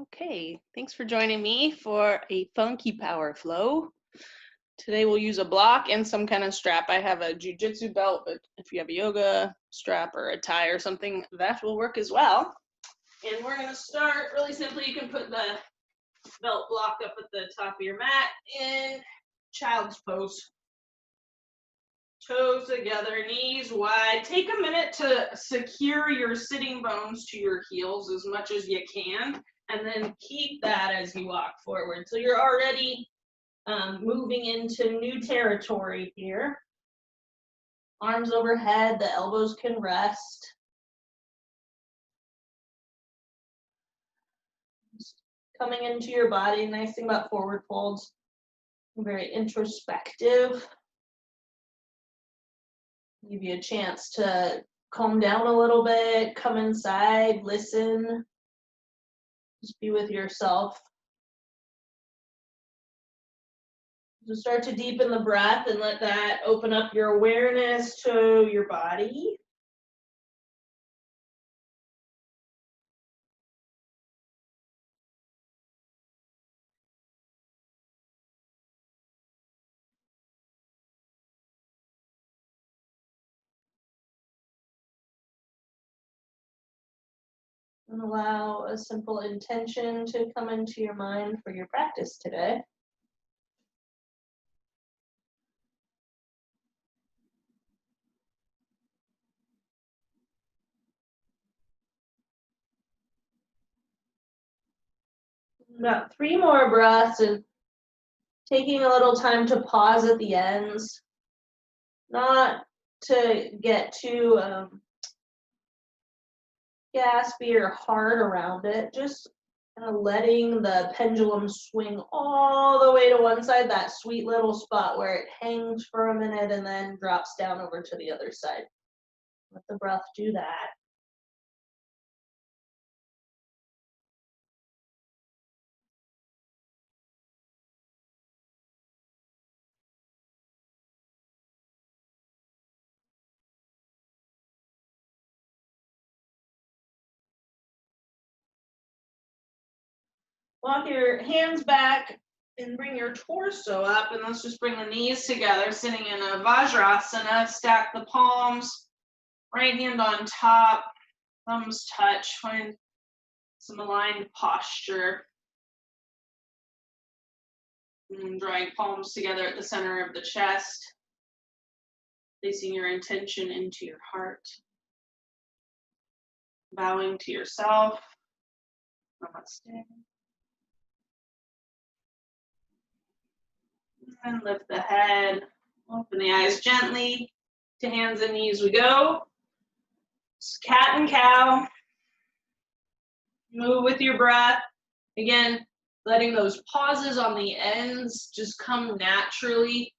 Okay, thanks for joining me for a funky power flow. Today we'll use a block and some kind of strap. I have a jujitsu belt, but if you have a yoga strap or a tie or something, that will work as well. And we're gonna start really simply. You can put the belt block up at the top of your mat in child's pose. Toes together, knees wide. Take a minute to secure your sitting bones to your heels as much as you can, and then keep that as you walk forward. So you're already moving into new territory here. Arms overhead, the elbows can rest. Just coming into your body, nice thing about forward folds, very introspective. Give you a chance to calm down a little bit, come inside, listen, just be with yourself. So start to deepen the breath and let that open up your awareness to your body. And allow a simple intention to come into your mind for your practice today. About 3 more breaths and taking a little time to pause at the ends, not to get too gaspy or hard around it, just kind of letting the pendulum swing all the way to one side, that sweet little spot where it hangs for a minute and then drops down over to the other side. Let the breath do that. Walk your hands back and bring your torso up, and let's just bring the knees together, sitting in a Vajrasana. Stack the palms, right hand on top, thumbs touch. Find some aligned posture. And drawing palms together at the center of the chest, placing your intention into your heart. Bowing to yourself. Namaste. And lift the head, open the eyes gently. To hands and knees we go. Cat and cow. Move with your breath. Again, letting those pauses on the ends just come naturally.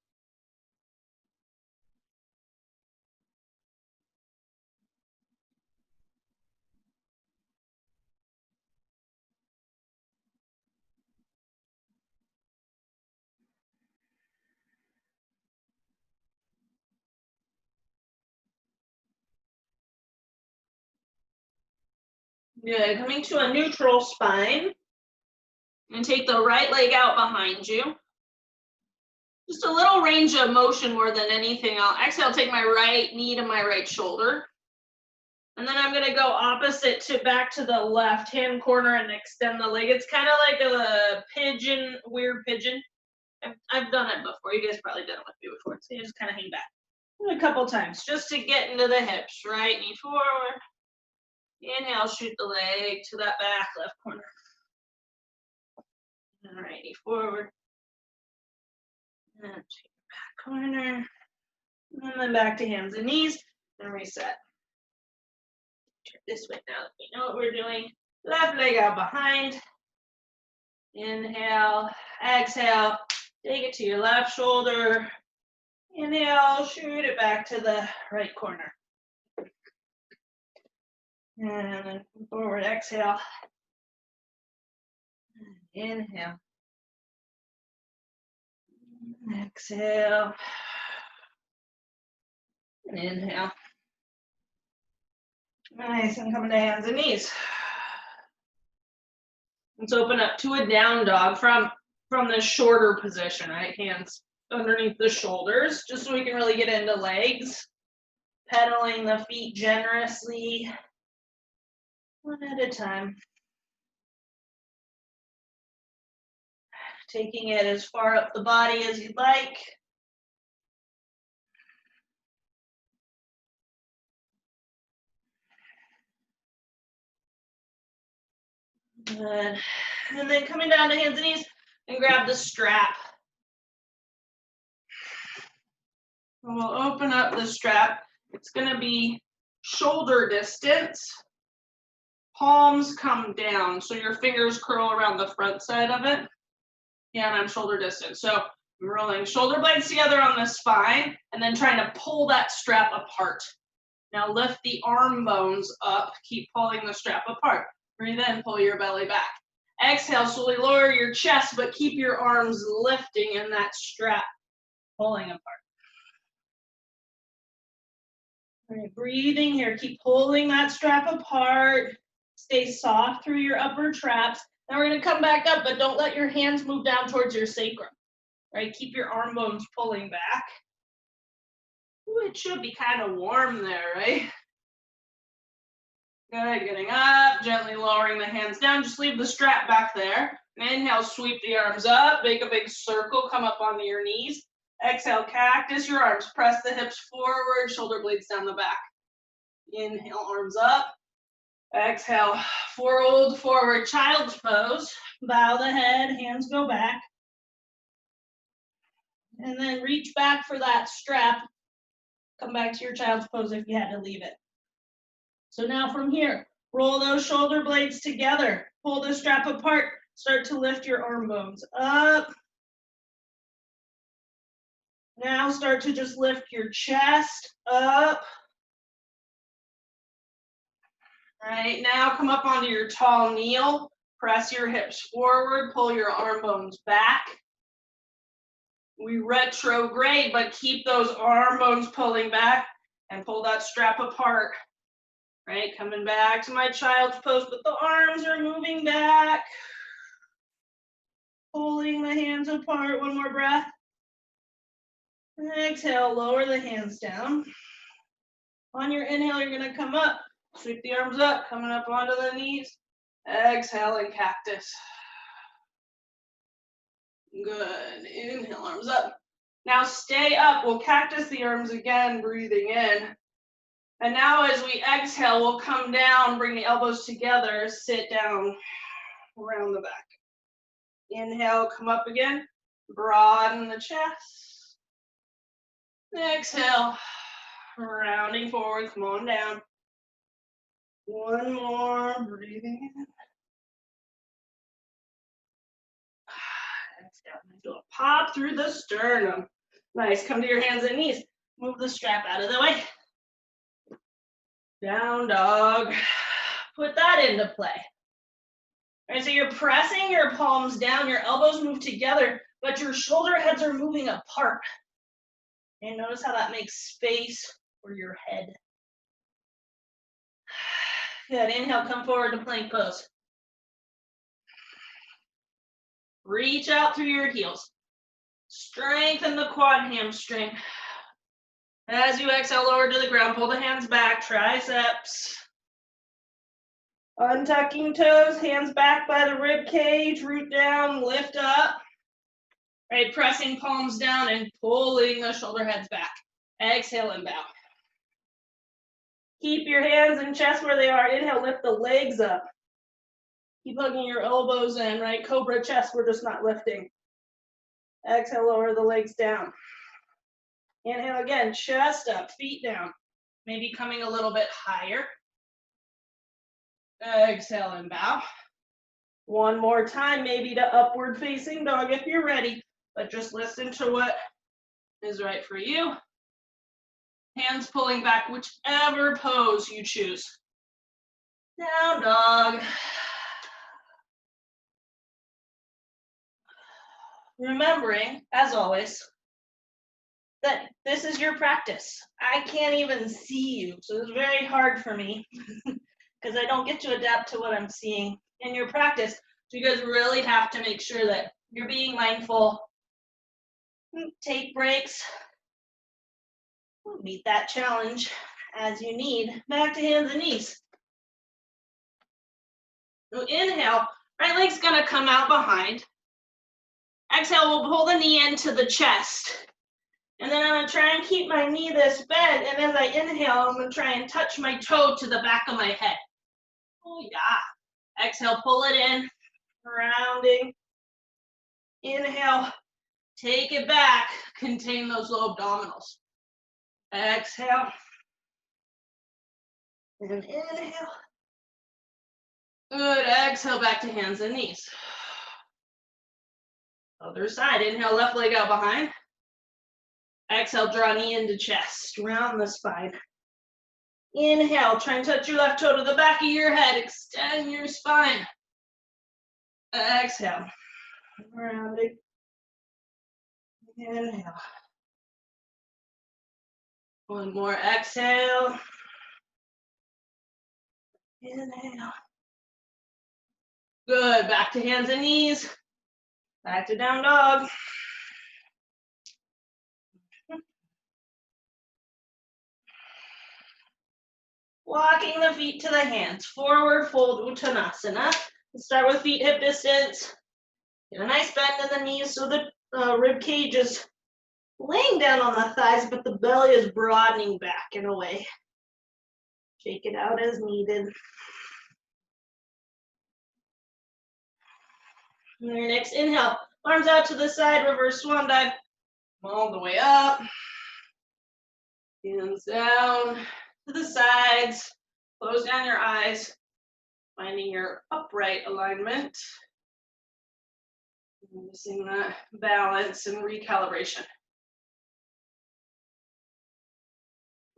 Good. Coming to a neutral spine. And take the right leg out behind you. Just a little range of motion more than anything. I'll exhale, take my right knee to my right shoulder. And then I'm gonna go opposite to back to the left hand corner and extend the leg. It's kind of like a pigeon, weird pigeon. I've done it before. You guys probably done it with me before. So you just kind of hang back a couple times just to get into the hips. Right knee forward. Inhale, shoot the leg to that back left corner. And right knee forward. And take the back corner. And then back to hands and knees. And reset. Turn this way now that we know what we're doing. Left leg out behind. Inhale, exhale, take it to your left shoulder. Inhale, shoot it back to the right corner. And then forward, exhale. Inhale. Exhale. And inhale. Nice, and coming to hands and knees. Let's open up to a down dog from the shorter position, right? Hands underneath the shoulders, just so we can really get into legs. Pedaling the feet generously, one at a time. Taking it as far up the body as you'd like. Good. And then coming down to hands and knees and grab the strap. And we'll open up the strap. It's going to be shoulder distance. Palms come down, so your fingers curl around the front side of it. Yeah, and I'm shoulder distance. So I'm rolling shoulder blades together on the spine and then trying to pull that strap apart. Now lift the arm bones up. Keep pulling the strap apart. Breathe in, pull your belly back. Exhale, slowly lower your chest, but keep your arms lifting in that strap, pulling apart. All right, breathing here. Keep pulling that strap apart. Stay soft through your upper traps. Now we're going to come back up, but don't let your hands move down towards your sacrum. Right? Keep your arm bones pulling back. Ooh, it should be kind of warm there, right? Good, getting up, gently lowering the hands down. Just leave the strap back there. Inhale, sweep the arms up, make a big circle, come up onto your knees. Exhale, cactus your arms, press the hips forward, shoulder blades down the back. Inhale, arms up. Exhale, fold forward, child's pose. Bow the head, hands go back. And then reach back for that strap. Come back to your child's pose if you had to leave it. So now from here, roll those shoulder blades together. Pull the strap apart. Start to lift your arm bones up. Now start to just lift your chest up. All right, now come up onto your tall kneel. Press your hips forward, pull your arm bones back. We retrograde, but keep those arm bones pulling back and pull that strap apart. Right, coming back to my child's pose, but the arms are moving back. Pulling the hands apart, one more breath. Exhale, lower the hands down. On your inhale, you're gonna come up, sweep the arms up, coming up onto the knees. Exhale and cactus. Good, inhale, arms up. Now stay up, we'll cactus the arms again, breathing in. And now as we exhale, we'll come down, bring the elbows together, sit down around the back. Inhale, come up again, broaden the chest. Exhale, rounding forward, come on down. One more, breathing in. Exhale, do a pop through the sternum. Nice, come to your hands and knees. Move the strap out of the way. Down dog. Put that into play. All right, so you're pressing your palms down, your elbows move together, but your shoulder heads are moving apart. And notice how that makes space for your head. Good, inhale, come forward to plank pose. Reach out through your heels. Strengthen the quad hamstring. As you exhale, lower to the ground, pull the hands back, triceps. Untucking toes, hands back by the rib cage, root down, lift up. Right, pressing palms down and pulling the shoulder heads back. Exhale and bow. Keep your hands and chest where they are. Inhale, lift the legs up. Keep hugging your elbows in, right? Cobra chest, we're just not lifting. Exhale, lower the legs down. Inhale again, chest up, feet down. Maybe coming a little bit higher. Exhale and bow. One more time, maybe to upward facing dog if you're ready, but just listen to what is right for you. Hands pulling back, whichever pose you choose. Down dog. Remembering, as always, that this is your practice. I can't even see you, so it's very hard for me because I don't get to adapt to what I'm seeing in your practice. So you guys really have to make sure that you're being mindful. Take breaks. Meet that challenge as you need. Back to hands and knees. So inhale, right leg's gonna come out behind. Exhale, we'll pull the knee into the chest. And then I'm gonna try and keep my knee this bent, and as I inhale, I'm gonna try and touch my toe to the back of my head. Oh yeah. Exhale, pull it in, rounding. Inhale, take it back, contain those low abdominals. Exhale, and inhale. Good, exhale, back to hands and knees. Other side, inhale, left leg out behind. Exhale, draw knee into chest, round the spine. Inhale, try and touch your left toe to the back of your head, extend your spine. Exhale, rounding. Inhale. One more, exhale. Inhale. Good, back to hands and knees. Back to down dog. Walking the feet to the hands. Forward fold Uttanasana. Let's start with feet hip distance. Get a nice bend in the knees so the rib cage is laying down on the thighs, but the belly is broadening back in a way. Shake it out as needed. And your next inhale, arms out to the side, reverse swan dive. All the way up. Hands down to the sides. Close down your eyes, finding your upright alignment. Noticing that balance and recalibration.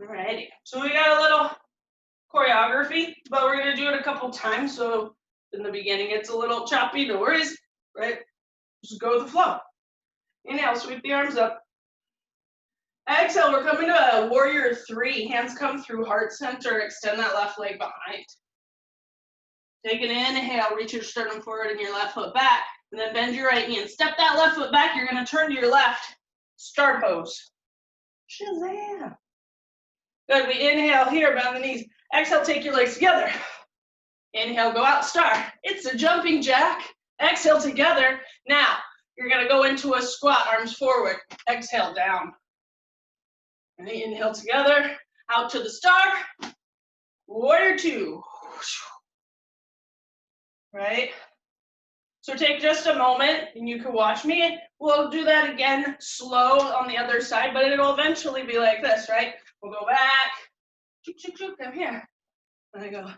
Alrighty, so we got a little choreography, but we're gonna do it a couple times. So in the beginning, it's a little choppy, no worries, right? Just go with the flow. Inhale, sweep the arms up. Exhale, we're coming to a warrior 3. Hands come through heart center, extend that left leg behind. Take an inhale, reach your sternum forward and your left foot back, and then bend your right knee and step that left foot back. You're gonna turn to your left, star pose. Shazam. Good, we inhale here, bend the knees. Exhale, take your legs together. Inhale, go out, star. It's a jumping jack. Exhale together. Now, you're gonna go into a squat, arms forward. Exhale, down. And inhale together, out to the star. Warrior 2. Right? So take just a moment and you can watch me. We'll do that again slow on the other side, but it'll eventually be like this, right? We'll go back. Chook, chook, chook, I'm here. And I go,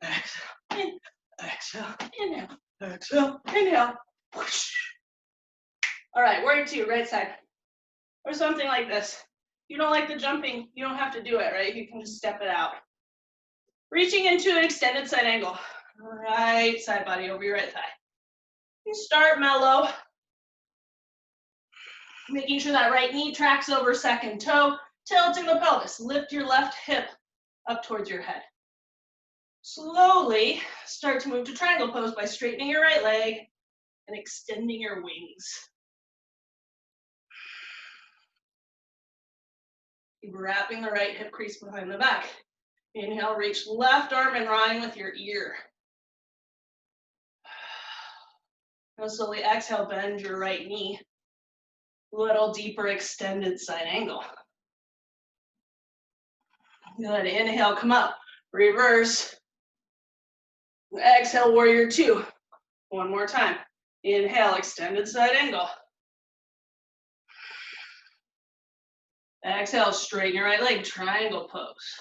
exhale, in, exhale, inhale, exhale, inhale. Whoosh. All right, warrior 2, right side. Or something like this. If you don't like the jumping, you don't have to do it, right? You can just step it out. Reaching into an extended side angle. Right side body over your right thigh. You start mellow. Making sure that right knee tracks over second toe. Tilting the pelvis. Lift your left hip up towards your head. Slowly start to move to triangle pose by straightening your right leg and extending your wings. Keep wrapping the right hip crease behind the back. Inhale, reach left arm in line with your ear. Now slowly exhale, bend your right knee. Little deeper extended side angle. Good, inhale, come up. Reverse. Exhale, warrior 2. One more time. Inhale, extended side angle. Exhale, straighten your right leg, triangle pose.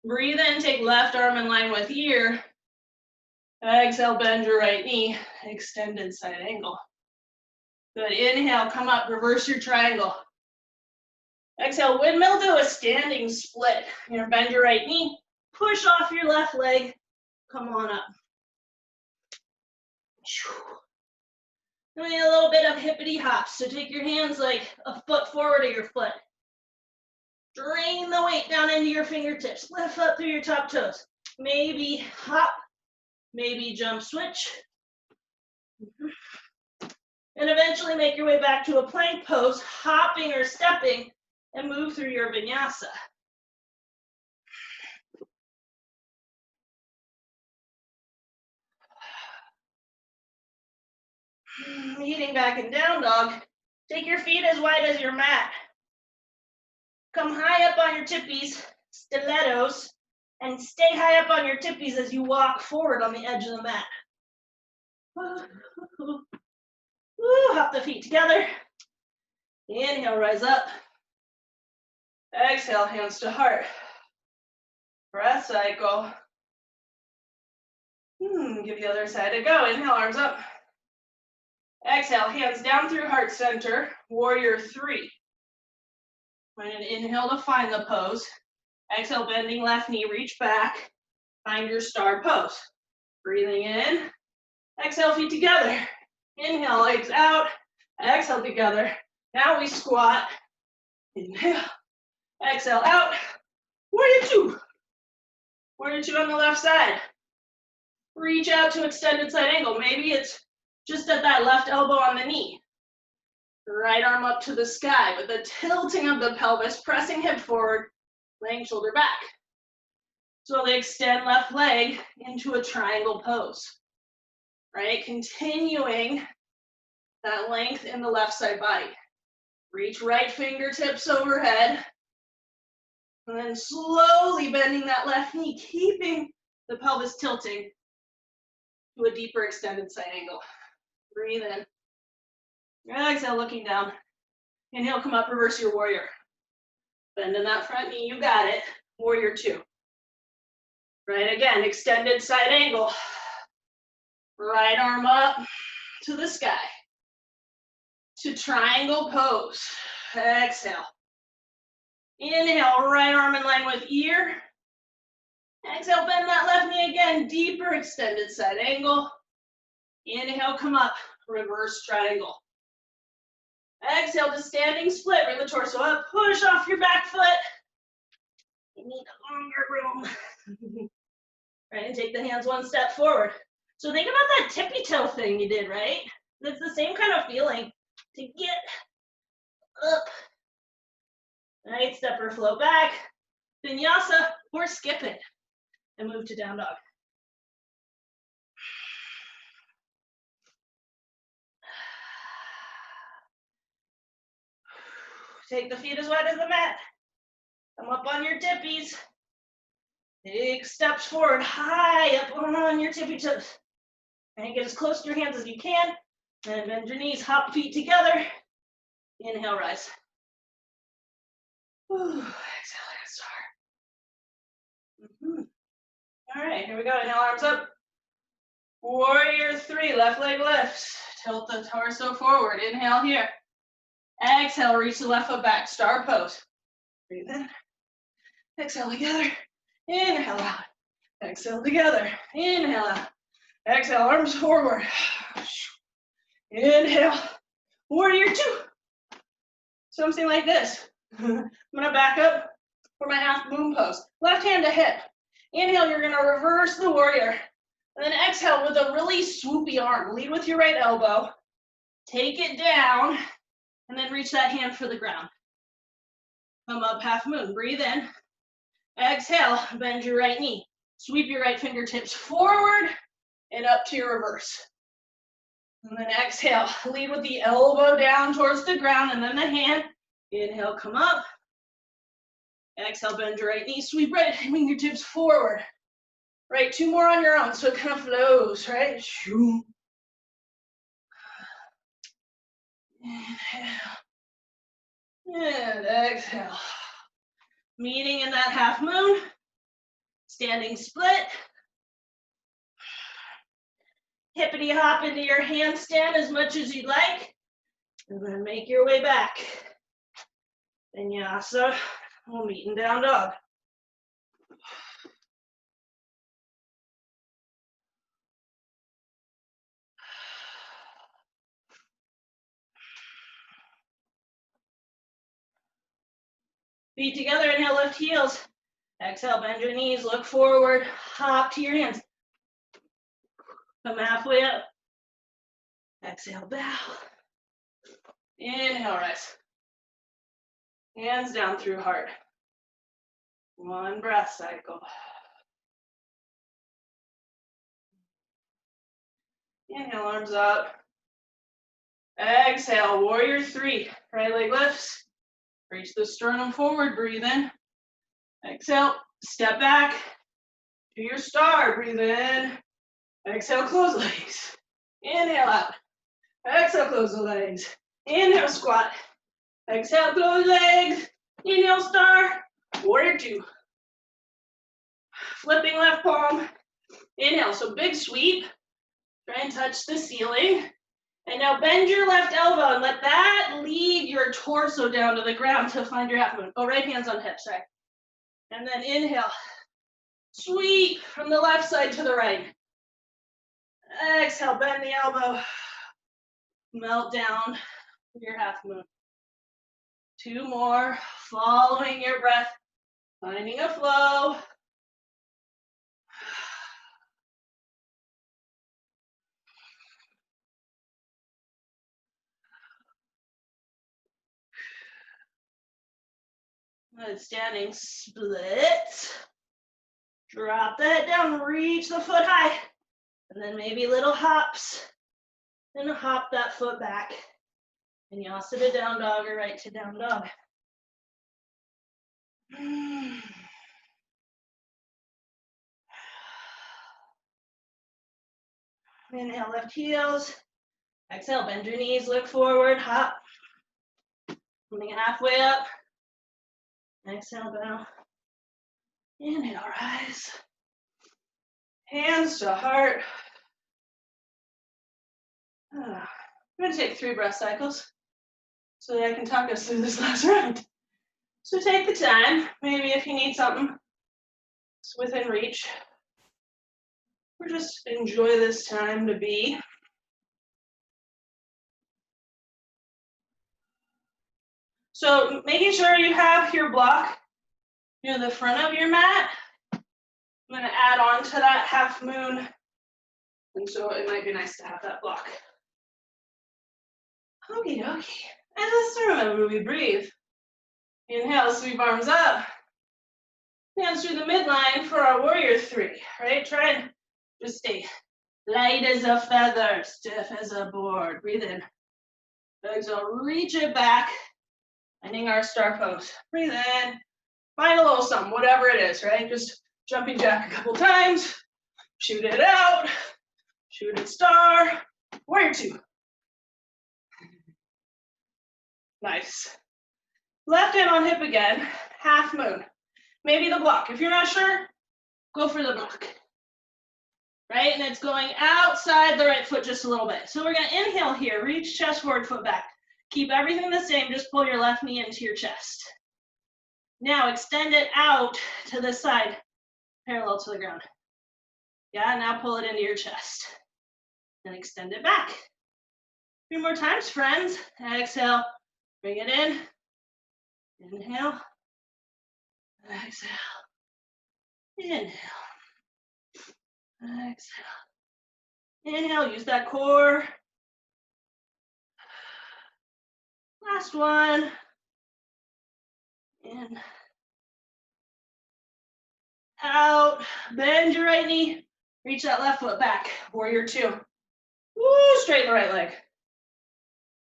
Breathe in, take left arm in line with ear. Exhale, bend your right knee, extended side angle. Good, inhale, come up, reverse your triangle. Exhale, windmill to a standing split. You're gonna bend your right knee, push off your left leg, come on up. Doing a little bit of hippity hops, so take your hands like a foot forward of your foot. Drain the weight down into your fingertips, lift up through your top toes. Maybe hop, maybe jump switch. And eventually make your way back to a plank pose, hopping or stepping, and move through your vinyasa. Meeting back in down dog. Take your feet as wide as your mat. Come high up on your tippies, stilettos, and stay high up on your tippies as you walk forward on the edge of the mat. Woo, hop the feet together. Inhale, rise up. Exhale, hands to heart. Breath cycle. Give the other side a go. Inhale, arms up. Exhale, hands down through heart center. Warrior 3. Find an inhale to find the pose. Exhale, bending left knee, reach back. Find your star pose. Breathing in. Exhale, feet together. Inhale, legs out. Exhale, together. Now we squat. Inhale. Exhale, out. Warrior 2. Warrior 2 on the left side. Reach out to extended side angle. Maybe it's just at that left elbow on the knee. Right arm up to the sky, but the tilting of the pelvis, pressing hip forward, laying shoulder back. So they extend left leg into a triangle pose, right? Continuing that length in the left side body. Reach right fingertips overhead, and then slowly bending that left knee, keeping the pelvis tilting to a deeper extended side angle. Breathe in. Exhale, looking down. Inhale, come up, reverse your warrior. Bend in that front knee, you got it. Warrior 2. Right, again, extended side angle. Right arm up to the sky. To triangle pose. Exhale. Inhale, right arm in line with ear. Exhale, bend that left knee again, deeper extended side angle. Inhale, come up, reverse triangle. Exhale to standing split, bring the torso up, push off your back foot. You need a longer room. Right, and take the hands one step forward. So think about that tippy toe thing you did, right? It's the same kind of feeling to get up. Right, step or flow back. Vinyasa or skip it and move to down dog. Take the feet as wide as the mat. Come up on your tippies. Big steps forward, high up on your tippy toes. And get as close to your hands as you can. And bend your knees, hop feet together. Inhale, rise. Exhale, start. All right, here we go. Inhale, arms up. Warrior 3, left leg lifts. Tilt the torso forward. Inhale here. Exhale, reach the left foot back. Star pose. Breathe in. Exhale together. Inhale out. Exhale together. Inhale out. Exhale, arms forward. Inhale. Warrior 2. Something like this. I'm gonna back up for my half moon pose. Left hand to hip. Inhale, you're gonna reverse the warrior. And then exhale with a really swoopy arm. Lead with your right elbow. Take it down. And then reach that hand for the ground. Come up, half moon. Breathe in. Exhale, bend your right knee. Sweep your right fingertips forward and up to your reverse. And then exhale, lead with the elbow down towards the ground and then the hand. Inhale, come up. Exhale, bend your right knee. Sweep right fingertips forward. Right, 2 more on your own so it kind of flows, right? Inhale. And exhale. Meeting in that half moon. Standing split. Hippity hop into your handstand as much as you'd like. And then make your way back. Vinyasa. We'll meet in down dog. Feet together, inhale, lift heels. Exhale, bend your knees, look forward, hop to your hands. Come halfway up. Exhale, bow. Inhale, rise. Hands down through heart. One breath cycle. Inhale, arms up. Exhale, warrior three. Right leg lifts. Reach the sternum forward, breathe in. Exhale, step back to your star, breathe in. Exhale, close legs. Inhale out. Exhale, close the legs. Inhale, squat. Exhale, close legs. Inhale, star. Warrior two. Flipping left palm. Inhale, so big sweep. Try and touch the ceiling. And now bend your left elbow and let that lead your torso down to the ground to find your half moon. Oh, right hand's on hips, right? And then inhale. Sweep from the left side to the right. Exhale, bend the elbow. Melt down your half moon. Two more, following your breath, finding a flow. Good standing split. Drop the head down, reach the foot high. And then maybe little hops. And hop that foot back. Vinyasa to down dog or right to down dog. Inhale, left heels. Exhale, bend your knees, look forward, hop. Coming halfway up. Exhale, bow. Inhale, rise. Hands to heart. I'm going to take 3 breath cycles so that I can talk us through this last round. So take the time, maybe if you need something it's within reach, or just enjoy this time to be. So making sure you have your block near the front of your mat. I'm going to add on to that half moon, and so it might be nice to have that block. Okie dokie. And let's remember we breathe. Inhale, sweep arms up. Hands through the midline for our warrior three, right? Try and just stay light as a feather, stiff as a board. Breathe in. Exhale, reach it back. Finding our star pose. Breathe in. Find a little something, whatever it is, right? Just jumping jack a couple times. Shoot it out. Shoot it star. Warrior two. Nice. Left hand on hip again. Half moon. Maybe the block. If you're not sure, go for the block. Right? And it's going outside the right foot just a little bit. So we're going to inhale here. Reach chest forward, foot back. Keep everything the same. Just pull your left knee into your chest. Now extend it out to the side, parallel to the ground. Yeah, now pull it into your chest. Then extend it back. 3 more times, friends. Exhale. Bring it in. Inhale. Exhale. Inhale. Exhale. Inhale, use that core. Last one. In. Out. Bend your right knee. Reach that left foot back. Warrior two. Woo, straighten the right leg.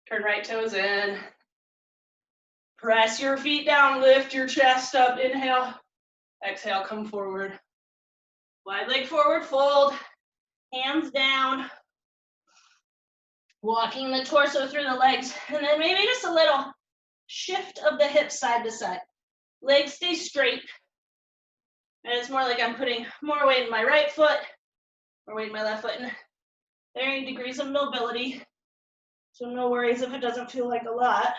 Turn right toes in. Press your feet down, lift your chest up. Inhale. Exhale, come forward. Wide leg forward, fold. Hands down. Walking the torso through the legs. And then maybe just a little shift of the hips side to side. Legs stay straight. And it's more like I'm putting more weight in my right foot, more weight in my left foot, and varying degrees of mobility. So no worries if it doesn't feel like a lot.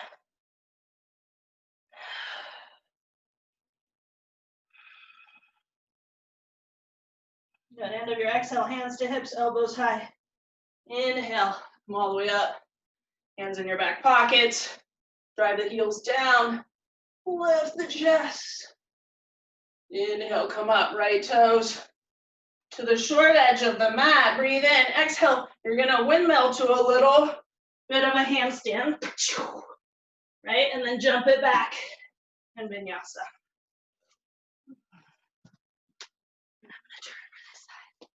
Good, end of your exhale, hands to hips, elbows high. Inhale, come all the way up. Hands in your back pockets. Drive the heels down. Lift the chest. Inhale, come up, right toes. to the short edge of the mat. Breathe in, exhale. You're gonna windmill to a little bit of a handstand, right? And then jump it back in vinyasa. I'm gonna turn to this side.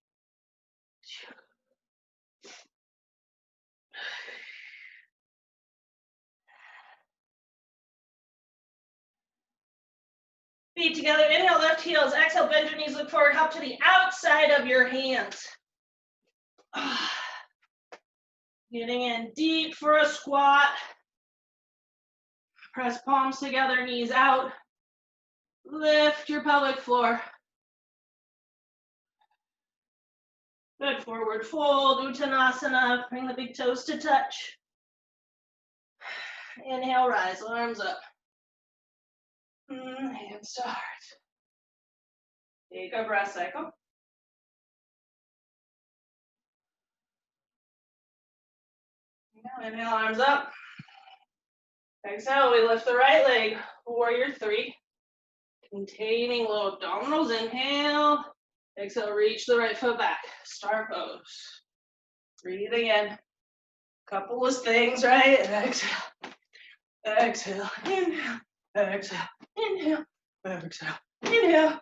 Feet together, inhale, left heels, exhale, bend your knees, look forward, hop to the outside of your hands. Getting in deep for a squat. Press palms together, knees out. Lift your pelvic floor. Good, forward fold, Uttanasana, bring the big toes to touch. Inhale, rise, arms up. Hands to heart. Take a breath cycle. Inhale, arms up. Exhale, we lift the right leg, warrior three. Containing low abdominals, inhale. Exhale, reach the right foot back, star pose. Breathing in. Couple of things, right? Exhale, exhale, inhale, exhale, inhale, exhale, inhale.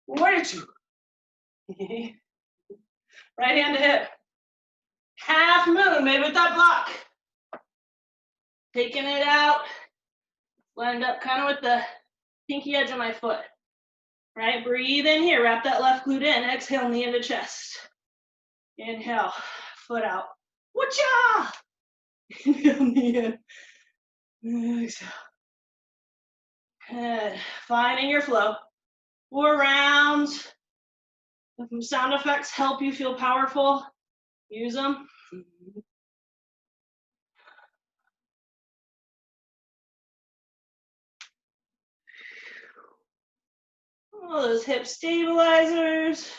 Warrior two. Right hand to hip. Half moon, maybe with that block. Taking it out. Lined up kind of with the pinky edge of my foot. Right, breathe in here, wrap that left glute in. Exhale, knee into chest. Inhale, foot out. Whatcha? Inhale, knee in. Exhale. Good. Finding your flow. 4 rounds. If sound effects help you feel powerful, use them. All those hip stabilizers.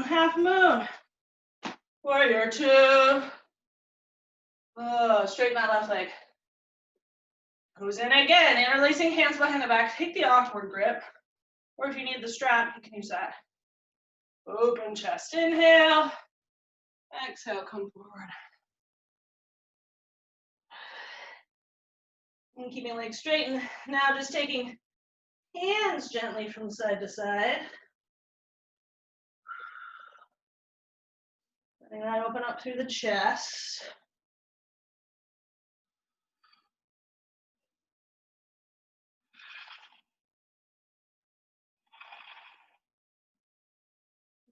Half moon. Warrior two. Straighten that left leg. Goes in again, interlacing hands behind the back. Take the awkward grip. Or if you need the strap, you can use that. Open chest, inhale. Exhale, come forward. And keeping legs straight. And now just taking hands gently from side to side. Letting that open up through the chest.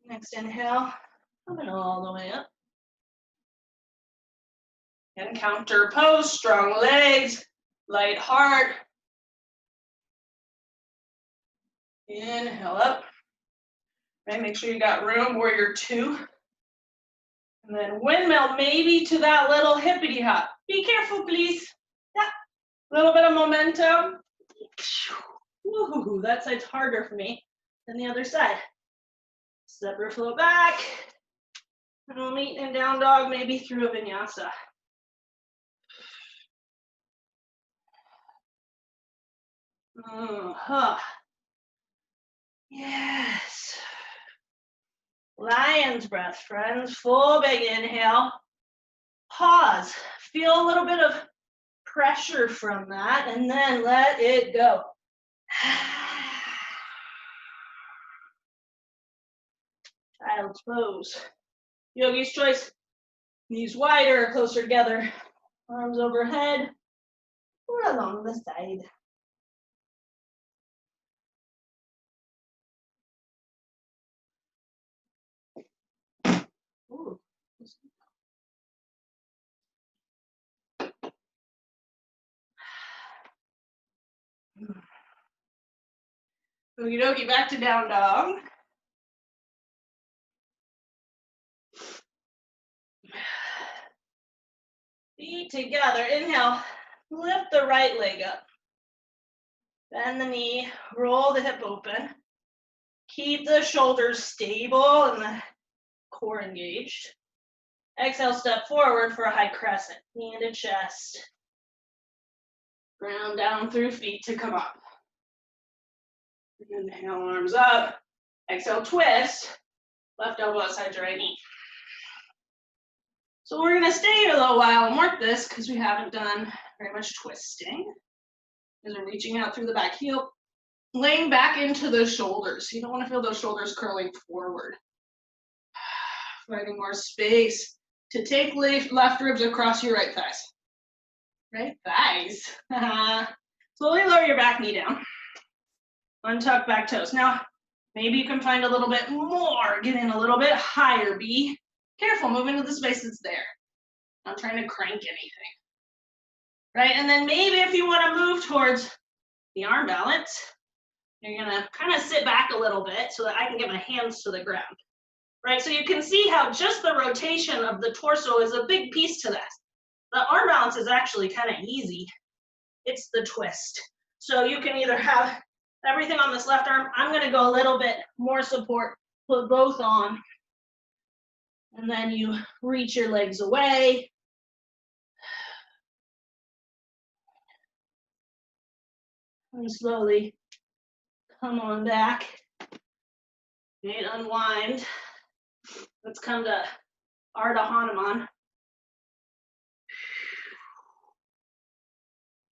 Next inhale, coming all the way up. And counter pose, strong legs, light heart. Inhale up. Right, make sure you got room, warrior two. And then windmill maybe to that little hippity hop. Be careful, please. Yeah, a little bit of momentum. Woo-hoo-hoo. That side's harder for me than the other side. Step your flow back. And we'll meet in down dog, maybe through a vinyasa. Yes. Lion's breath, friends. Full big inhale. Pause. Feel a little bit of pressure from that, and then let it go. Child's pose. Yogi's choice. Knees wider, closer together. Arms overhead or along the side. Ooh. Okie dokie, back to down dog. Feet together, inhale, lift the right leg up. Bend the knee, roll the hip open. Keep the shoulders stable and the core engaged. Exhale, step forward for a high crescent, knee into chest. Ground down through feet to come up. Inhale, arms up. Exhale, twist. Left elbow outside your right knee. So we're gonna stay here a little while and work this because we haven't done very much twisting. As we're reaching out through the back heel, laying back into the shoulders. You don't want to feel those shoulders curling forward. Finding more space to take left ribs across your right thighs. Right thighs. Slowly lower your back knee down. Untuck back toes. Now, maybe you can find a little bit more. Get in a little bit higher. Be careful. Move into the space that's there. Not trying to crank anything. Right? And then maybe if you want to move towards the arm balance, you're going to kind of sit back a little bit so that I can get my hands to the ground. Right? So you can see how just the rotation of the torso is a big piece to this. The arm balance is actually kind of easy. It's the twist. So you can either have everything on this left arm. I'm going to go a little bit more support, put both on. And then you reach your legs away. And slowly come on back. And unwind. Let's come to Ardha Hanuman.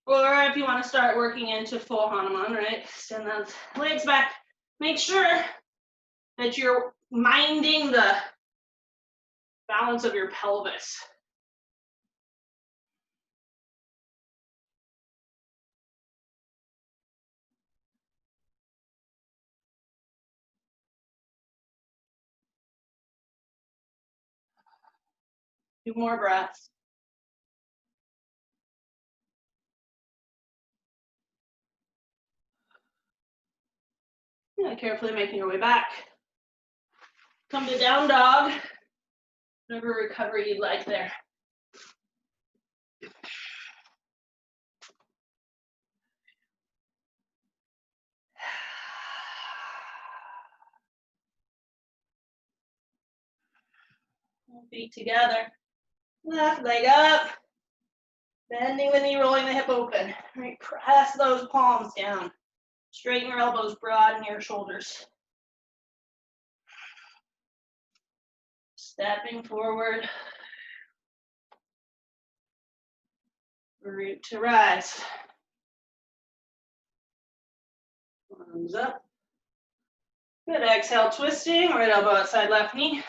Or if you want to start working into full Hanuman, right? Send those legs back. Make sure that you're minding the balance of your pelvis. Few more breaths. Yeah, carefully making your way back. Come to down dog. Whatever recovery you'd like there. Feet together. Left leg up. Bending the knee, rolling the hip open. Right, press those palms down. Straighten your elbows, broaden your shoulders. Stepping forward. Root to rise. Arms up. Good, exhale, twisting. Right elbow outside left knee.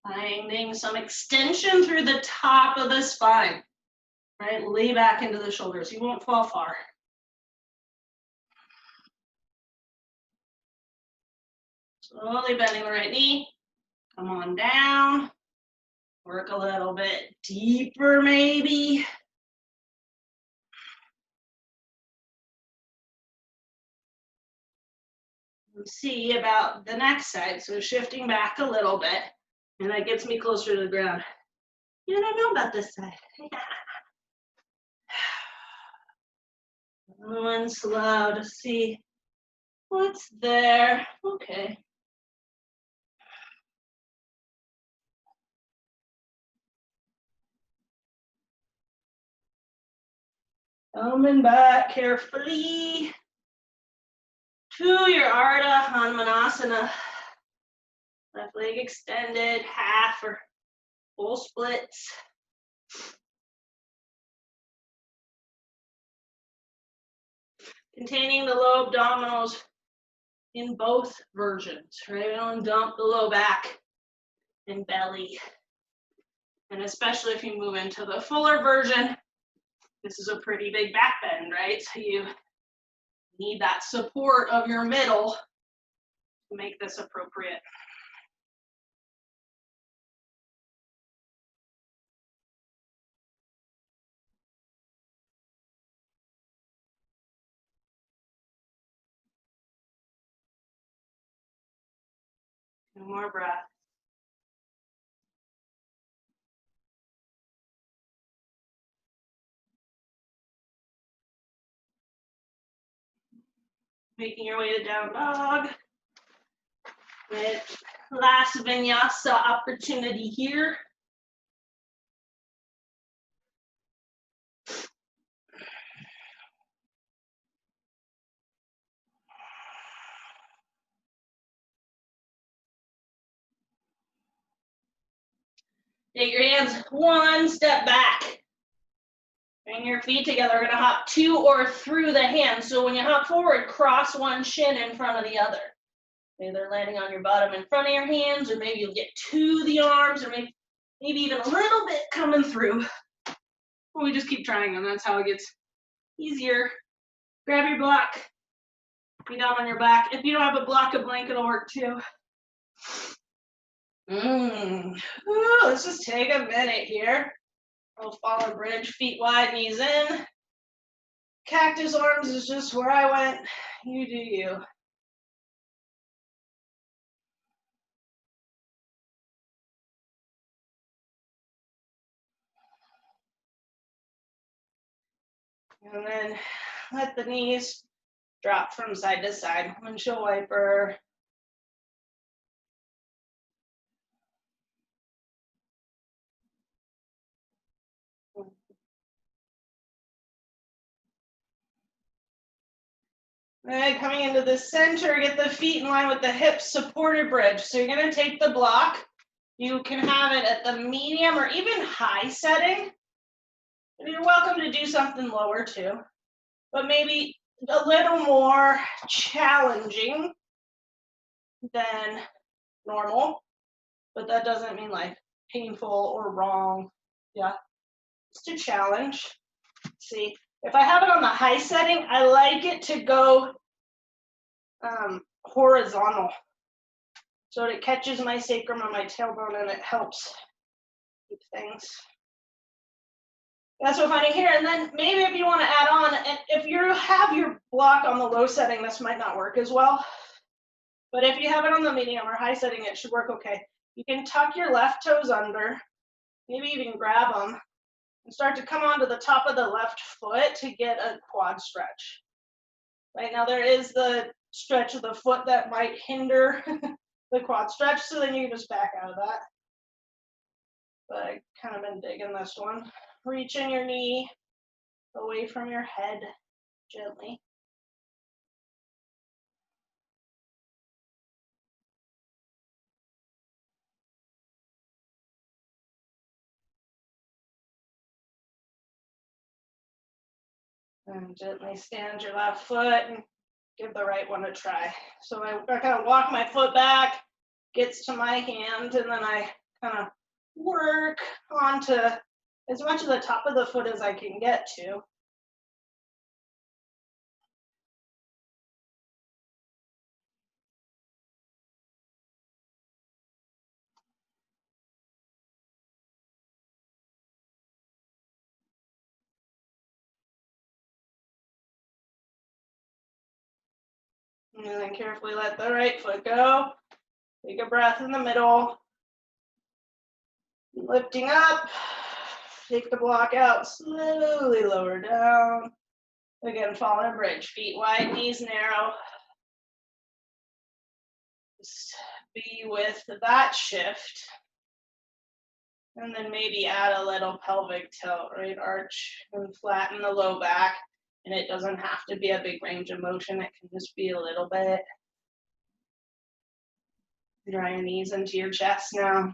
Finding some extension through the top of the spine. Right, lay back into the shoulders. You won't fall far. Slowly bending the right knee. Come on down. Work a little bit deeper maybe. And see about the next side. So shifting back a little bit. And that gets me closer to the ground. You don't know about this side. One slow to see what's there. Okay. Coming back carefully to your Ardha Hanumanasana. Left leg extended, half or full splits. Containing the low abdominals in both versions, right? We don't dump the low back and belly. And especially if you move into the fuller version, this is a pretty big back bend, right? So you need that support of your middle to make this appropriate. Two more breaths. Making your way to down dog. With last vinyasa opportunity here. Take your hands one step back. Bring your feet together. We're gonna hop to or through the hands. So when you hop forward, cross one shin in front of the other. Maybe they're landing on your bottom in front of your hands, or maybe you'll get to the arms, or maybe even a little bit coming through. Or we just keep trying them. That's how it gets easier. Grab your block. Be down on your back. If you don't have a block, a blanket will work too. Ooh, let's just take a minute here. We'll follow bridge, feet wide, knees in. Cactus arms is just where I went. You do you. And then let the knees drop from side to side. Windshield wiper. And coming into the center, get the feet in line with the hips, supported bridge. So you're going to take the block. You can have it at the medium or even high setting. You're welcome to do something lower too, but maybe a little more challenging than normal. But that doesn't mean like painful or wrong. Yeah, it's a challenge. See, if I have it on the high setting, I like it to go horizontal. So it catches my sacrum and my tailbone and it helps keep things. That's what I'm finding here. And then maybe if you want to add on, and if you have your block on the low setting, this might not work as well. But if you have it on the medium or high setting, it should work okay. You can tuck your left toes under, maybe even grab them, and start to come onto the top of the left foot to get a quad stretch. Right now there is the stretch of the foot that might hinder the quad stretch, so then you can just back out of that. But I kind of been digging this one. Reach in your knee away from your head gently. And gently stand your left foot and give the right one a try. So I kind of walk my foot back, gets to my hand, and then I kind of work onto as much of the top of the foot as I can get to. And then carefully let the right foot go. Take a breath in the middle. Lifting up. Take the block out, slowly lower down. Again, falling bridge, feet wide, knees narrow. Just be with that shift. And then maybe add a little pelvic tilt, right? Arch and flatten the low back. And it doesn't have to be a big range of motion. It can just be a little bit. Draw your knees into your chest now.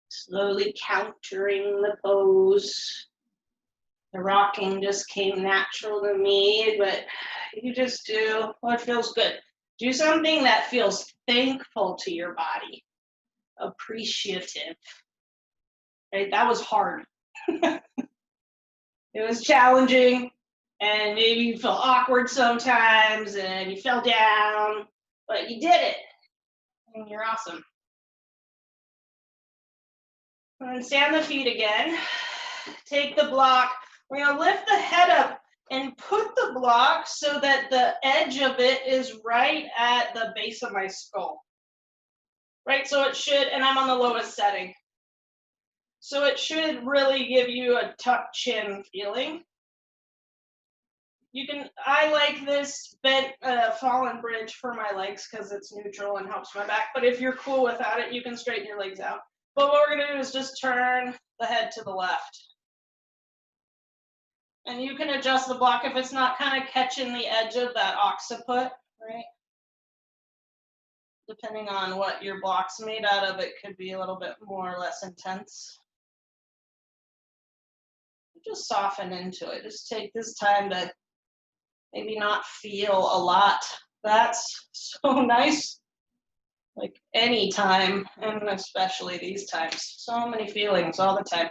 Slowly countering the pose. The rocking just came natural to me, but you just do what feels good. Do something that feels thankful to your body, appreciative. Right? That was hard. It was challenging, and maybe you felt awkward sometimes, and you fell down, but you did it, and you're awesome. And stand the feet again. Take the block. We're going to lift the head up and put the block so that the edge of it is right at the base of my skull. Right, so it should, and I'm on the lowest setting. So it should really give you a tucked chin feeling. You can, I like this bent fallen bridge for my legs because it's neutral and helps my back. But if you're cool without it, you can straighten your legs out. But what we're going to do is just turn the head to the left. And you can adjust the block if it's not kind of catching the edge of that occiput, right? Depending on what your block's made out of, it could be a little bit more or less intense. Just soften into it. Just take this time to maybe not feel a lot. That's so nice. Like any time, and especially these times. So many feelings all the time.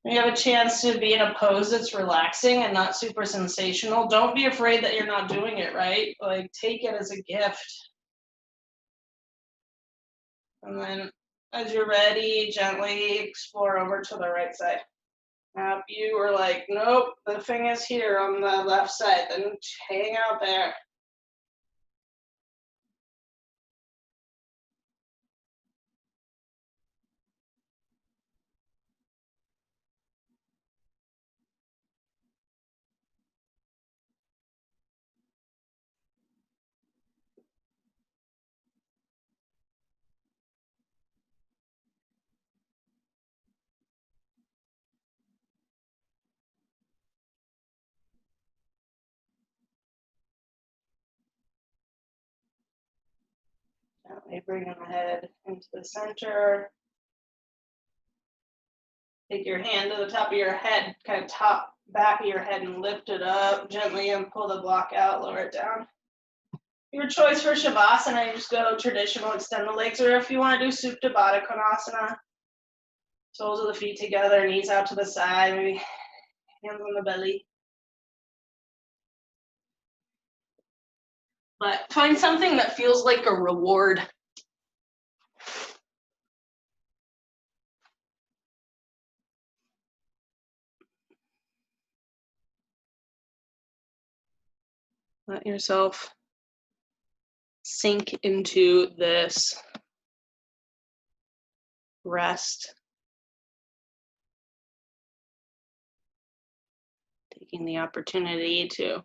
When you have a chance to be in a pose that's relaxing and not super sensational, don't be afraid that you're not doing it right. Like, take it as a gift. And then as you're ready, gently explore over to the right side. Now, if you were like, nope, the thing is here on the left side, then hang out there. Gently bring the head into the center. Take your hand to the top of your head, kind of top back of your head, and lift it up gently and pull the block out, lower it down. Your choice for Shavasana, you just go traditional, extend the legs, or if you want to do Supta Baddha Konasana, soles of the feet together, knees out to the side, maybe hands on the belly. But find something that feels like a reward. Let yourself sink into this rest. Taking the opportunity to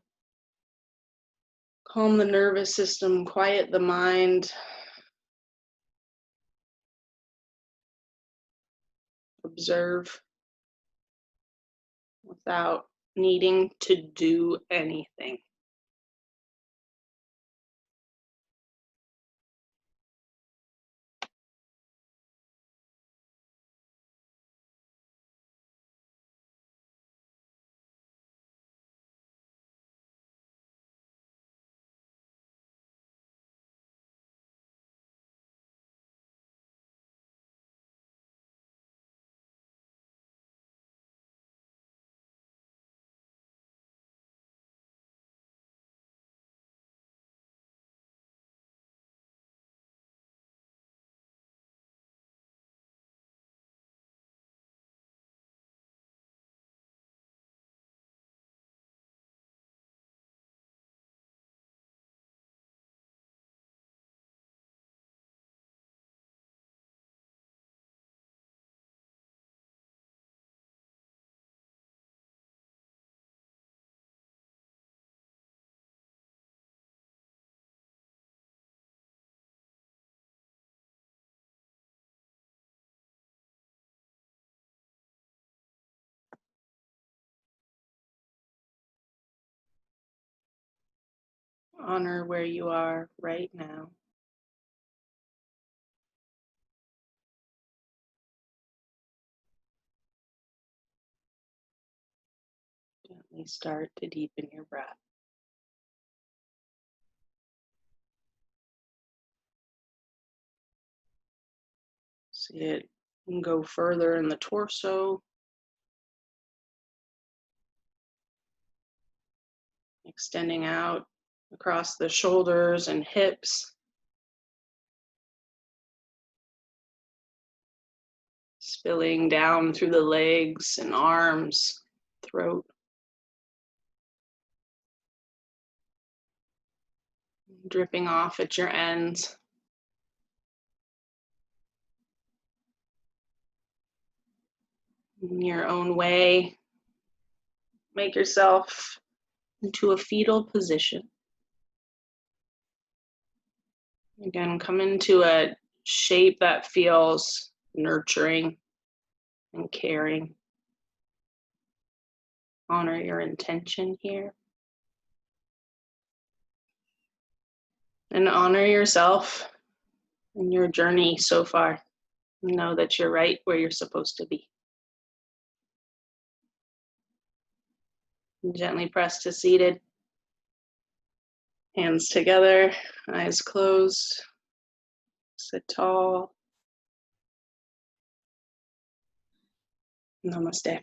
calm the nervous system, quiet the mind, observe without needing to do anything. Honor where you are right now. Gently start to deepen your breath. See it go further in the torso, extending out across the shoulders and hips, spilling down through the legs and arms, throat, dripping off at your ends. In your own way, make yourself into a fetal position. Again, come into a shape that feels nurturing and caring. Honor your intention here. And honor yourself and your journey so far. Know that you're right where you're supposed to be. And gently press to seated. Hands together, eyes closed. Sit tall. Namaste.